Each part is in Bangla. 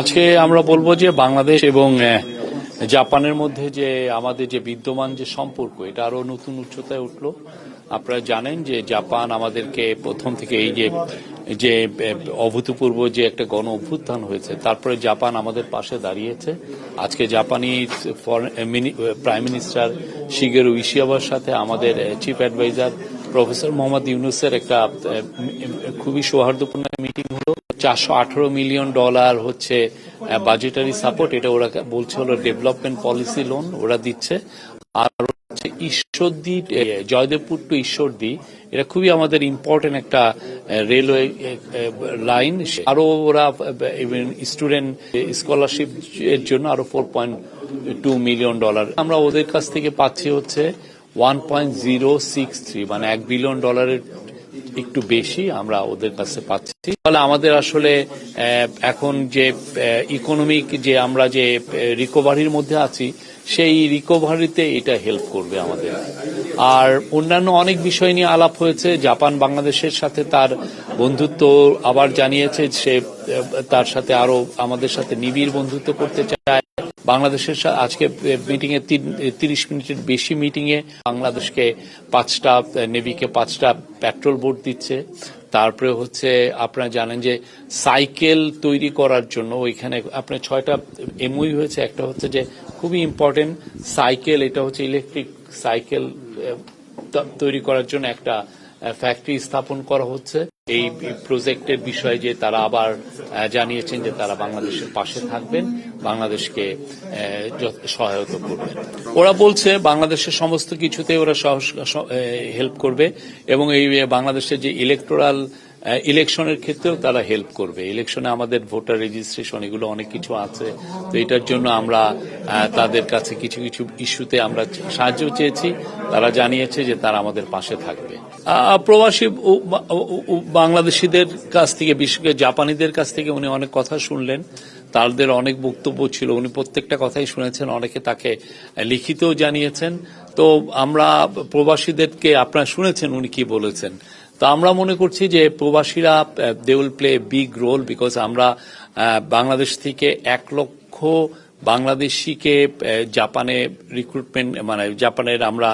আজকে আমরা বলবো যে বাংলাদেশ এবং জাপানের মধ্যে যে আমাদের যে বিদ্যমান যে সম্পর্ক এটা আরো নতুন উচ্চতায় উঠলো। আপনারা জানেন যে জাপান আমাদেরকে প্রথম থেকে এই যে যে অভূতপূর্ব যে একটা গণ অভ্যুত্থান হয়েছে তারপরে জাপান আমাদের পাশে দাঁড়িয়েছে। আজকে জাপানি প্রাইম মিনিস্টার শিগেরু ইশিয়াবার সাথে আমাদের চিফ অ্যাডভাইজার প্রফেসর মোহাম্মদ ইউনুসের একটা খুবই সৌহার্দ্যপূর্ণ মিটিং হলো। $418 মিলিয়ন হচ্ছে বাজেটারি সাপোর্ট, এটা ওরা বলছে হলো ডেভেলপমেন্ট পলিসি লোন ওরা দিচ্ছে। আর হচ্ছে ঈশ্বরদী জয়দেবপুর টু ঈশ্বরদী, এটা খুবই আমাদের ইম্পর্টেন্ট একটা রেলওয়ে লাইন। আরো ওরা স্টুডেন্ট স্কলারশিপ এর জন্য আরো $4.2 মিলিয়ন। আমরা ওদের কাছ থেকে পাচ্ছি হচ্ছে 1.063 মানে $1 বিলিয়ন একটু বেশি আমরা ওদের কাছে পাচ্ছি। ফলে আমাদের আসলে এখন যে ইকোনমিক যে আমরা যে রিকভারির মধ্যে আছি সেই রিকভারিতে এটা হেল্প করবে আমাদের। আর অন্যান্য অনেক বিষয় নিয়ে আলাপ হয়েছে। জাপান বাংলাদেশের সাথে তার বন্ধুত্ব আবার জানিয়েছে, সে তার সাথে আরো আমাদের সাথে নিবিড় বন্ধুত্ব করতে চায়। বাংলাদেশের আজকে মিটিং এ 30 মিনিটের বেশি মিটিং এ বাংলাদেশকে 5টা নেভিকে 5টা পেট্রোল বোট দিচ্ছে। তারপরে হচ্ছে আপনারা জানেন যে সাইকেল তৈরি করার জন্য ওইখানে আপনার 6টা এমওইউ হয়েছে। একটা হচ্ছে যে খুবই ইম্পর্টেন্ট সাইকেল, এটা হচ্ছে ইলেকট্রিক সাইকেল তৈরি করার জন্য একটা ফ্যাক্টরি স্থাপন করা হচ্ছে। এই প্রজেক্টের বিষয়ে যে তারা আবার জানিয়েছেন যে তারা বাংলাদেশের পাশে থাকবেন, বাংলাদেশকে সহায়তা করবেন। ওরা বলছে বাংলাদেশের সমস্ত কিছুতে ওরা হেল্প করবে এবং এই বাংলাদেশের যে ইলেকশনের ক্ষেত্রেও তারা হেল্প করবে। ইলেকশনে আমাদের ভোটার রেজিস্ট্রেশন এগুলো অনেক কিছু আছে, তো এটার জন্য আমরা তাদের কাছে কিছু কিছু ইস্যুতে আমরা সাহায্য চেয়েছি। তারা জানিয়েছে যে তারা আমাদের পাশে থাকবে। প্রবাসী বাংলাদেশিদের কাছ থেকে, বিশেষ করে জাপানিদের কাছ থেকে উনি অনেক কথা শুনলেন। তাদের অনেক বক্তব্য ছিল, উনি প্রত্যেকটা কথাই শুনেছেন, অনেকে তাকে লিখিতও জানিয়েছেন। তো আমরা প্রবাসীদেরকে আপনারা শুনেছেন উনি কি বলেছেন। তো আমরা মনে করছি যে প্রবাসীরা they will play big role, because আমরা বাংলাদেশ থেকে 1 লক্ষ বাংলাদেশিকে জাপানে রিক্রুটমেন্ট মানে জাপানের আমরা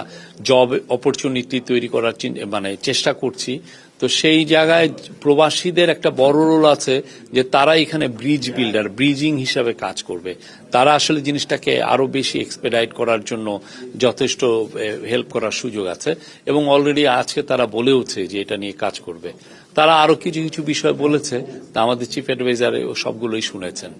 জব অপরচুনিটি তৈরি করার চেষ্টা করছি। তো সেই জায়গায় প্রবাসীদের একটা বড় রোল আছে যে তারা এখানে ব্রিজ বিল্ডার, ব্রিজিং হিসাবে কাজ করবে। তারা আসলে জিনিসটাকে আরো বেশি এক্সপেডাইট করার জন্য যথেষ্ট হেল্প করার সুযোগ আছে এবং অলরেডি আজকে তারা বলেওছে যে এটা নিয়ে কাজ করবে। তারা আরো কিছু কিছু বিষয় বলেছে, তা আমাদের চিফ অ্যাডভাইজার সবগুলোই শুনেছেন।